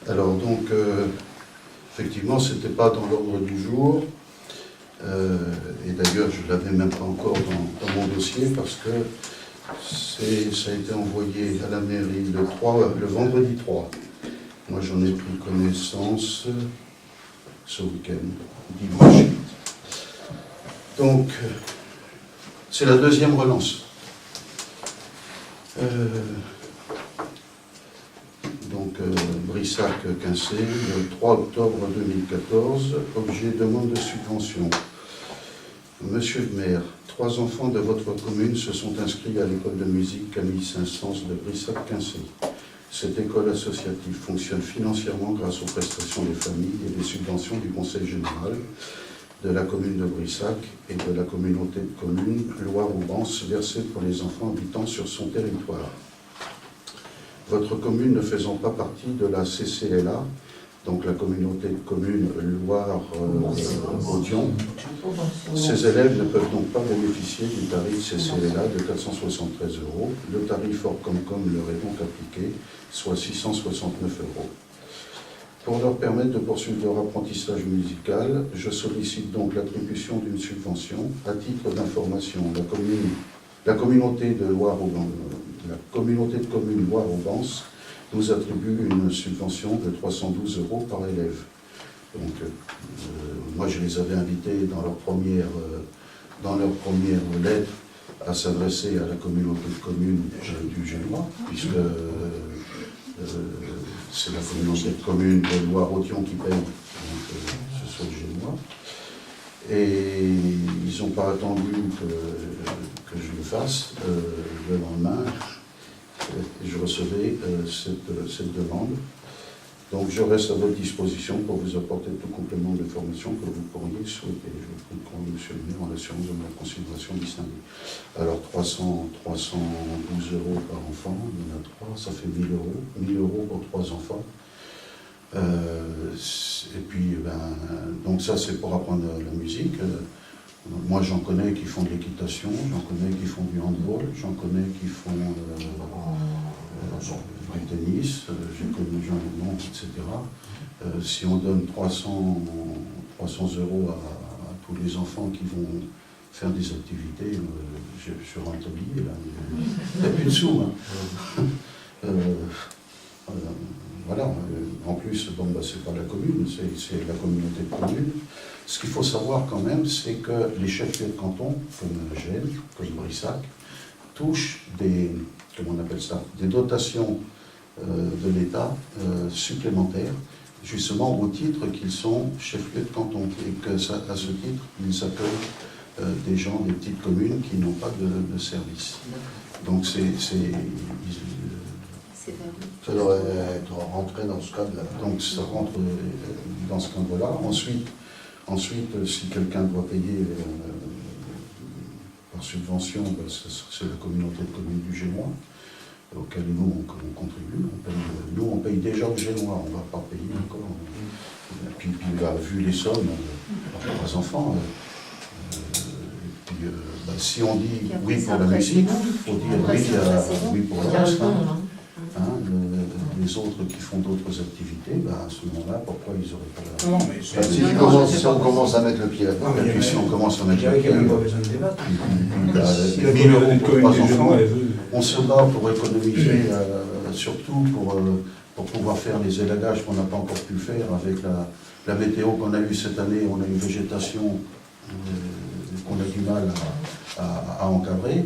Alors donc, effectivement, ce n'était pas dans l'ordre du jour, et d'ailleurs je ne l'avais même pas encore dans mon dossier parce que ça a été envoyé à la mairie le vendredi 3. Moi j'en ai pris connaissance ce week-end, dimanche. Donc, c'est la deuxième relance. Brissac-Quincé, le 3 octobre 2014, objet demande de subvention. Monsieur le maire, 3 enfants de votre commune se sont inscrits à l'école de musique Camille Saint-Saëns de Brissac-Quincé. Cette école associative fonctionne financièrement grâce aux prestations des familles et des subventions du Conseil général de la commune de Brissac et de la communauté de communes Loire-Aubance versées pour les enfants habitant sur son territoire. Votre commune ne faisant pas partie de la CCLA, donc la communauté de communes Loire-Audion, ces élèves ne peuvent donc pas bénéficier du tarif CCLA de 473 €. Le tarif hors Comcom leur est donc appliqué, soit 669 €. Pour leur permettre de poursuivre leur apprentissage musical, je sollicite donc l'attribution d'une subvention. À titre d'information, la communauté de communes Loire-Aubance nous attribue une subvention de 312 € par élève. Donc, moi, je les avais invités dans leur première lettre à s'adresser à la communauté de communes du Génois, puisque c'est la communauté de communes de Loire-Audion qui paye, donc ce soit le Génois. Et ils n'ont pas attendu que je le fasse. Le lendemain, je recevais cette demande. Donc je reste à votre disposition pour vous apporter tout complément d'information que vous pourriez souhaiter. Je vous comprends, monsieur le maire, en l'assurance de ma considération distinguée. Alors 312 € par enfant, il y en a 3, ça fait 1000 €. 1000 € pour 3 enfants. Et puis, donc ça c'est pour apprendre la musique. Moi j'en connais qui font de l'équitation, j'en connais qui font du handball, j'en connais qui font du tennis, j'ai connu des gens etc. Si on donne 300 € à tous les enfants qui vont faire des activités, je suis rentabilisé là, il n'y a plus de sous. Hein. Voilà, en plus, c'est pas la commune, c'est la communauté de communes. Ce qu'il faut savoir quand même, c'est que les chefs-lieux de canton, comme Gênes, comme Brissac, touchent des dotations de l'État supplémentaires, justement au titre qu'ils sont chefs-lieux de canton, et que à ce titre, ils accueillent des gens des petites communes qui n'ont pas de service. Donc ça devrait être rentré dans ce cadre-là. Donc ça rentre dans ce cadre-là. Ensuite, si quelqu'un doit payer par subvention, c'est la communauté de communes du Génois, auquel nous on contribue. On paye déjà le Génois, on ne va pas payer encore. Et puis vu les sommes, 3 enfants, si on dit oui pour la musique, il faut dire oui pour le reste. Les autres qui font d'autres activités, à ce moment-là, pourquoi ils n'auraient pas la... Non, mais si on commence à mettre le pied là-dedans... Et puis si on commence à mettre le pied... On se bat pour économiser, surtout pour pouvoir faire les élagages qu'on n'a pas encore pu faire avec la météo qu'on a eue cette année. On a une végétation qu'on a du mal à encadrer.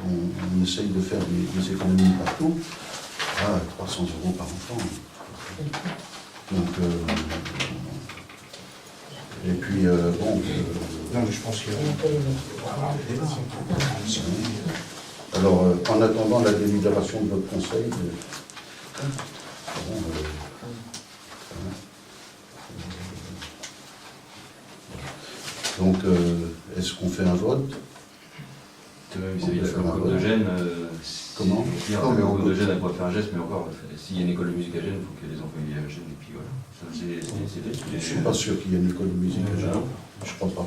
On essaye de faire des économies partout. 300 € par enfant. Donc, et puis, bon... Non, mais je pense qu'il y a alors, en attendant la délibération de votre conseil, donc, est-ce qu'on fait un vote? Vis-à-vis de la Comcom de Gênes, comment? La Comcom de Gênes, elle pourrait faire un geste, mais encore, s'il y a une école de musique à Gênes, il faut que les enfants y aillent à Gênes, et puis voilà. Je ne suis pas sûr qu'il y ait une école de musique à Gênes, je ne crois pas.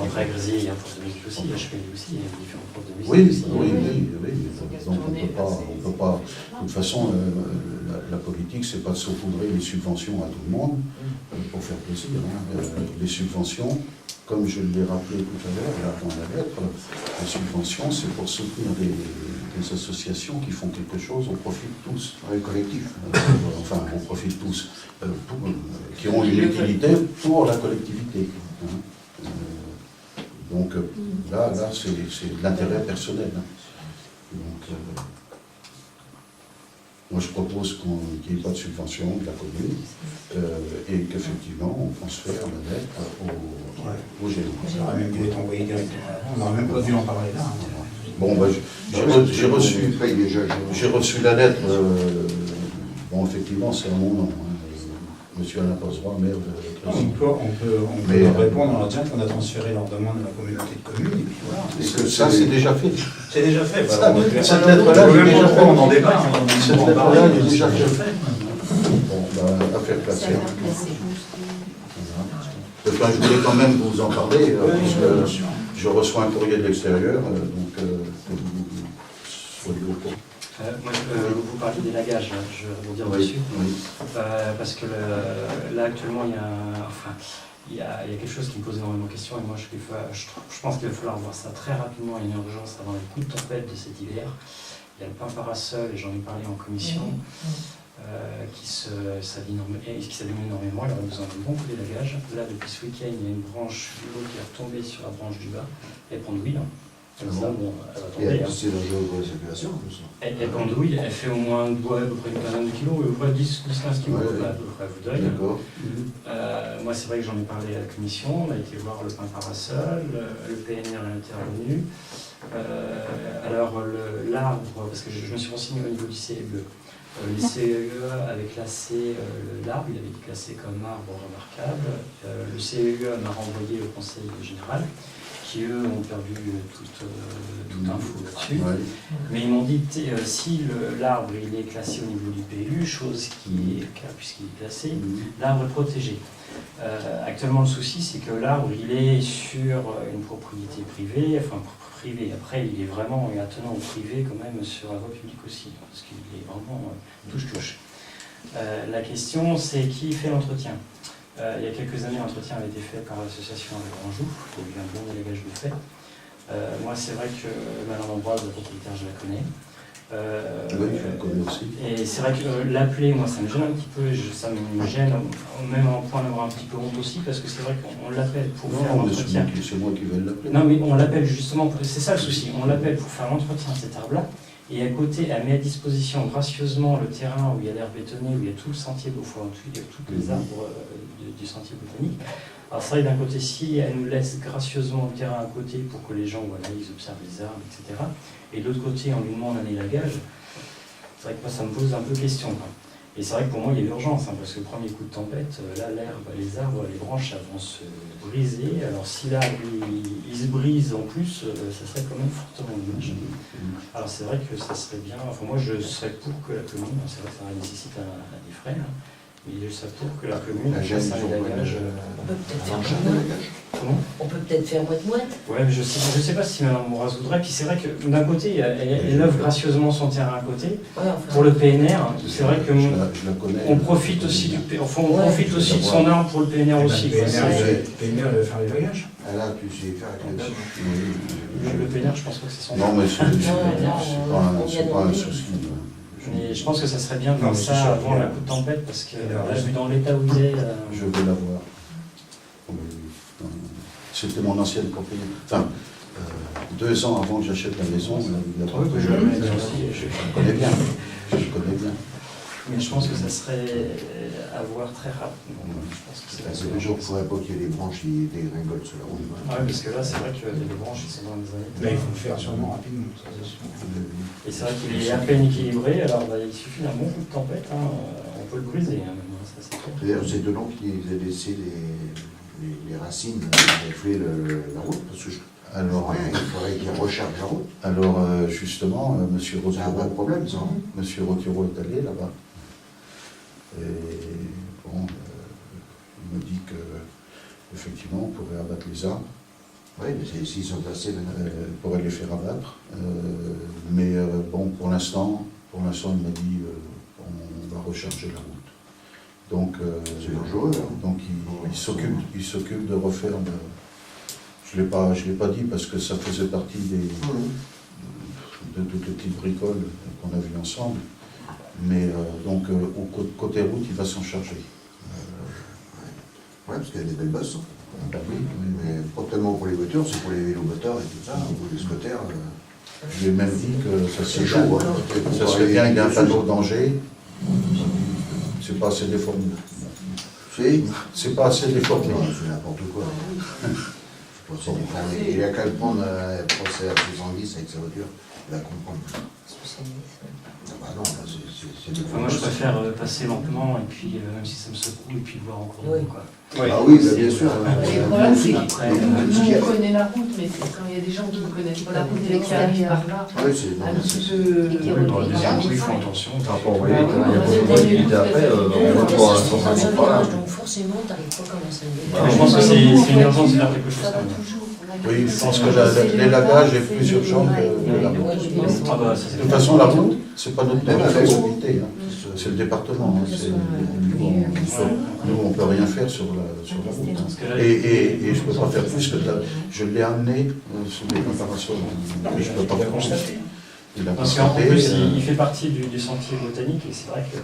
Après, à Grésy, il y a un prof de musique aussi, à Chevalier aussi, il y a différents profs de musique Oui, aussi. oui. Donc on ne peut pas. De toute façon, la la politique, c'est pas de saupoudrer les subventions à tout le monde pour faire plaisir. Hein. Les subventions, comme je l'ai rappelé tout à l'heure, là dans la lettre, les subventions, c'est pour soutenir des associations qui font quelque chose au profit de tous. Oui, collectif. Enfin, au profit de tous. Qui ont une utilité pour la collectivité. Hein. Donc là c'est de l'intérêt personnel. Hein. Donc, moi je propose qu'il n'y ait pas de subvention de la commune et qu'effectivement on transfère la lettre au géant. Ça aurait même dû être envoyé directement. On n'aurait même pas dû en parler là. Bon, ben, j'ai reçu la lettre. Bon, effectivement, c'est à mon nom. Hein. Monsieur Alain Pozeroy, maire de Crécy. On peut leur répondre en leur disant qu'on a transféré leur demande à la communauté de communes, et puis voilà. Et que ça, c'est déjà fait. C'est déjà fait. Cette lettre-là, elle est déjà faite. On en débat. Cette lettre-là, elle est déjà faite. Bon, ben, affaire classée. Enfin, je voulais quand même vous en parler, puisque je reçois un courrier de l'extérieur, donc que vous soyez au courant. Moi, vous parlez des lagages, hein, je vais rebondir dessus. Oui. Parce que là, actuellement, il y a quelque chose qui me pose énormément de questions, et moi, je pense qu'il va falloir voir ça très rapidement. Il y a une urgence avant les coups de tempête de cet hiver. Il y a le pain parasol, et j'en ai parlé en commission, qui s'abîme énormément. Il aurait besoin d'un bon coup d'élagage. Là, depuis ce week-end, il y a une branche du haut qui est retombée sur la branche du bas. Elle pendouille. Comme ça, bon, elle va tomber. C'est dangereux pour la circulation, en plus. Elle pendouille, elle fait au moins à peu près une quinzaine de kilos, et au moins 10-15 kilos à peu près à vue d'œil. D'accord. Moi, c'est vrai que j'en ai parlé à la commission, on a été voir le pain parasol, le PNR est intervenu. Alors, l'arbre, parce que je me suis renseigné au niveau du CEE. Les CEE avait classé l'arbre, il avait été classé comme arbre remarquable. Le CEE m'a renvoyé au conseil général, qui eux ont perdu toute info là-dessus. Ouais. Mais ils m'ont dit, si l'arbre il est classé au niveau du PLU, chose qui est le cas puisqu'il est classé, l'arbre est protégé. Actuellement, le souci, c'est que l'arbre il est sur une propriété privée, enfin privée. Après, il est vraiment attenant au privé quand même sur la voie publique aussi, parce qu'il est vraiment touche-touche. La question, c'est qui fait l'entretien. Il y a quelques années, l'entretien avait été fait par l'association avec Anjou, qui a eu un bon élagage de fait. Moi, c'est vrai que Madame Ambroise, la propriétaire, je la connais. Oui, je la connais aussi. Et c'est vrai que l'appeler, moi, ça me gêne un petit peu, ça me gêne, même en point d'avoir un petit peu honte aussi, parce que c'est vrai qu'on l'appelle pour faire l'entretien. C'est moi qui vais l'appeler. Non, mais on l'appelle justement, c'est ça le souci, on l'appelle pour faire l'entretien de cet arbre-là. Et à côté, elle met à disposition gracieusement le terrain où il y a l'air bétonné, où il y a tout le sentier, où il y a tous les arbres du sentier botanique. Alors c'est vrai que d'un côté, si elle nous laisse gracieusement le terrain à côté pour que les gens, voilà, ils observent les arbres, etc. Et de l'autre côté, on lui demande un élagage, c'est vrai que moi, ça me pose un peu question, quoi. Et c'est vrai que pour moi, il y a urgence, hein, parce que le premier coup de tempête, là, l'herbe, les arbres, les branches, elles vont se briser. Alors si l'arbre, il se brise en plus, ça serait quand même fortement dommage. Alors c'est vrai que ça serait bien, enfin moi, je serais pour que la commune, c'est vrai que ça nécessite des frais, hein, mais je serais pour que la commune fasse un élagage. On peut peut-être faire moite-moite. Comment ? On peut peut-être faire moite-moite. Ouais, mais je sais pas si Mme Moraz voudrait. Puis c'est vrai que d'un côté, elle offre gracieusement son terrain à côté. Ouais, enfin, Pour le PNR, c'est vrai que Je la connais. on profite aussi de son arbre pour le PNR aussi. Le PNR veut faire l'élagage. Ah là, tu sais faire avec le... Le PNR, je pense pas que c'est son Non, arbre. mais c'est pas un souci. Mais je pense que ça serait bien de Non, faire mais c'est ça sûr, avant il y a- la coup de tempête, parce que il y a là, raison. vu dans l'état où il est. Je vais la voir. C'était mon ancienne propriété. Enfin, 2 ans avant que j'achète la maison, il a Oui, je la connais bien aussi. Je connais bien. Je connais bien. Mais je pense que ça serait à voir très rapidement. Je pense que c'est C'est toujours pour pas qu'il y ait des branches qui dégringolent sur la route. Ouais, parce que là, c'est vrai que les branches, ils sont dans les années. Là, il faut le faire sûrement rapidement, ça c'est sûr. Et c'est vrai qu'il est à peine équilibré, alors il suffit d'un bon coup de tempête, hein, on peut le briser, hein, maintenant, ça c'est clair. D'ailleurs, c'est étonnant qu'ils aient laissé les racines gonfler la route, parce que Alors, il faudrait qu'ils rechargent la route. alors justement, M. C'est un vrai Rotiro, problème, ça. Hein. Monsieur Rotiro est allé là-bas. Et bon, il me dit que effectivement, on pourrait abattre les arbres, Oui, mais s'ils sont placés maintenant. on pourrait les faire abattre. Mais bon, pour l'instant, il m'a dit on va recharger la route. Donc, C'est dangereux, hein. donc il s'occupe de refaire. Je l'ai pas dit parce que ça faisait partie de toutes les petites bricoles qu'on a vues ensemble. Mais donc, côté route, il va s'en charger. Ouais, parce qu'il y a des belles bosses. Ben oui, Mais pas tellement pour les voitures, c'est pour les vélos-moteurs et tout ça, ou les scooters. je lui ai même dit que ça C'est serait chaud, bien, hein. ça serait bien qu'il y ait un panneau de danger. C'est pas assez déformé. C'est pas assez déformé. Non, c'est n'importe quoi. Je pense qu'il est il a qu'à le prendre à procès à 70 avec sa voiture, il va comprendre. Ah bah non, là, c'est Enfin, moi, je préfère passer lentement, et puis, même si ça me secoue, et puis voir en cours de Oui. route, quoi. Ah oui, bah, bien sûr. Le problème, c'est que Après, nous, on connaît la route, mais c'est quand il y a des gens qui ne connaissent pas la route et qui arrivent par là, Oui, c'est un petit qui peu... Dans le deuxième coup, ils font attention. Par rapport au volet, il y a beaucoup de possibilités après, on va pouvoir C'est un pas là. virage, donc forcément, t'arrives pas comme un Bah, Je pense que c'est une urgence de faire quelque chose. Ça va quand même. toujours. Oui, je pense que l'élagage est plus urgent que la route. Ah bah, ça, c'est De toute façon, la route, c'est pas notre responsabilité. Hein. c'est C'est le département. Hein. Nous, on peut rien faire sur la route. Hein. Parce que là, Et je ne peux pas faire plus que je l'ai amené sur des préparations. Non, mais Je ne peux pas il a faire constaté. Il a parce qu'en constaté. plus, il fait partie du sentier botanique, et c'est vrai que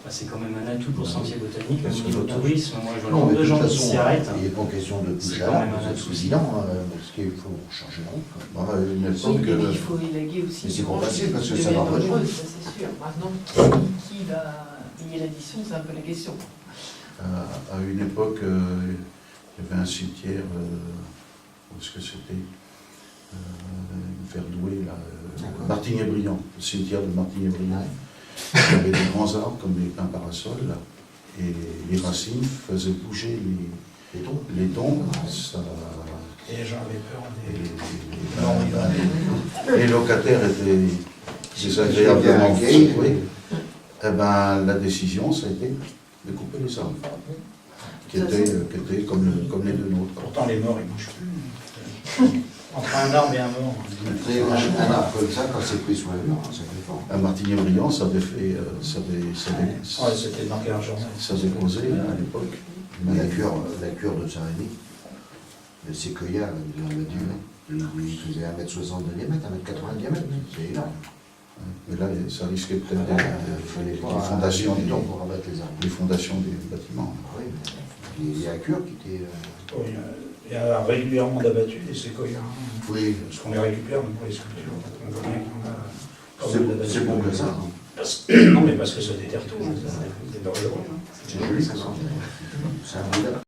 c'est quand même un atout pour le sentier botanique. Au niveau tourisme, moi, je vois le Non, mais nombre de de gens toute qui façon, s'y arrêtent. il n'est pas question de C'est toucher quand à même un l'arbre, souci. c'est évident, parce qu'il faut changer de route. Quoi. À une Oui, époque, et puis il faut élaguer aussi. Mais c'est des pas branches facile, parce que qui ça va deviennent pas dangereuses, ça c'est sûr. Maintenant, qui va payer l'addition, c'est un peu la question. à une époque, il y avait un cimetière, où est-ce que c'était Verdoué, là, Martigny-Briand, le cimetière de Martigny-Briand. Il y avait des grands arbres comme des pins parasols, là, et les racines faisaient bouger les tombes. Ça, Et les gens avaient peur et les locataires étaient désagréablement surpris. Eh ben, la décision, ça a été de couper les arbres, qui étaient comme les deux nôtres. Pourtant, les morts, ils ne bougent plus. Entre un arbre et un mort. Un arbre comme ça, quand c'est pris sur la mur, ça fait fort. À Martigny-Briand, ça avait fait, ça Ouais, c'était marqué dans le journal. avait causé à l'époque. La cure de Saint-Rémy, le séquoia, il en a dû, il faisait 1,60 m de diamètre, 1,80 m de diamètre, c'est énorme. Mais là, ça risquait peut-être Il fallait les pas fondations du temps pour abattre les arbres. des fondations des bâtiments. Oui, mais il y a la cure qui était... Oui, il y a régulièrement d'abattus des séquoias. Oui, Parce qu'on les récupère donc, pour les sculptures. On voit bien qu'on a pas mal d'abattus. c'est bon que ça. Hein. Non, mais parce que ça déterre tout. C'est dangereux. C'est joli, ça. C'est un beau